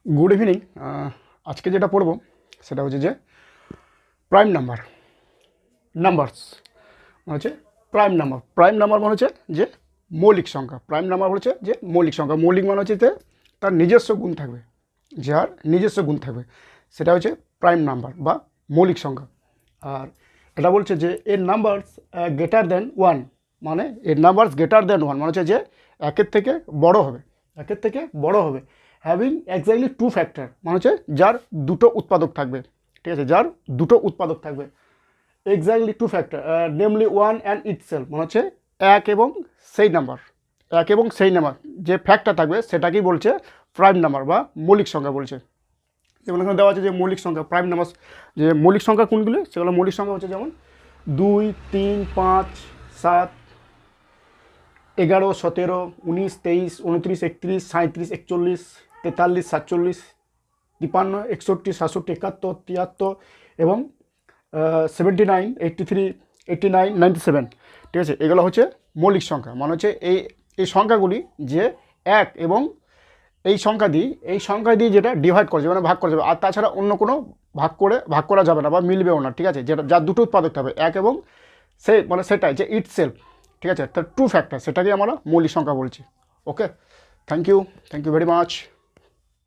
Good evening. आज के जेटा पढ़ब सेटा होच्छे जे प्राइम नम्बर नम्बार्स মানে प्राइम नम्बर। प्राइम नम्बर মানে হচ্ছে যে মৌলিক সংখ্যা। প্রাইম নাম্বার হচ্ছে যে মৌলিক সংখ্যা। মৌলিক মানে হচ্ছে যে তার নিজস্ব গুণ থাকবে, যার নিজস্ব গুণ থাকবে সেটা হচ্ছে প্রাইম নাম্বার বা মৌলিক সংখ্যা। আর এটা বলছে যে এর নাম্বারস গ্রেটার দেন ওয়ান, মানে এর নাম্বারস গ্রেটার দেন ওয়ান মানে হচ্ছে যে একের থেকে বড় হবে, একের থেকে বড় হবে। হ্যাভিং এক্স্যাক্টলি টু ফ্যাক্টর মানে হচ্ছে যার দুটো উৎপাদক থাকবে, ঠিক আছে, যার দুটো উৎপাদক থাকবে। Exactly two factor namely one and itself মানে হচ্ছে এক এবং সেই নাম্বার, এক এবং সেই নাম্বার যে ফ্যাক্টর থাকবে সেটাকেই বলছে প্রাইম নাম্বার বা মৌলিক সংখ্যা বলছে। যেমন এখানে দেওয়া আছে যে মৌলিক সংখ্যা প্রাইম নাম্বার, যে মৌলিক সংখ্যা কোনগুলি সেগুলো মৌলিক সংখ্যা হচ্ছে যেমন 2, 3, 5, 7, 11, 17, 19, 23, 29, 31, 37, 41, 43, 47, 53, 61, 67, 71, 73 এবং 79, 83, 89, 97, ঠিক আছে। এগুলো হচ্ছে মৌলিক সংখ্যা মানে হচ্ছে এই সংখ্যাগুলি যে এক এবং এই সংখ্যা দিয়ে যেটা ডিভাইড করা যাবে মানে ভাগ করা যাবে, আর তাছাড়া অন্য কোনো ভাগ করা যাবে না বা মিলবেও না, ঠিক আছে। যেটা যার দুটো উৎপাদক থাকবে এক এবং সেই মানে সেটাই যে ইটসেলফ, ঠিক আছে, তার টু ফ্যাক্টর সেটাকে আমরা মৌলিক সংখ্যা বলছি। ওকে, থ্যাংক ইউ ভেরি মাচ।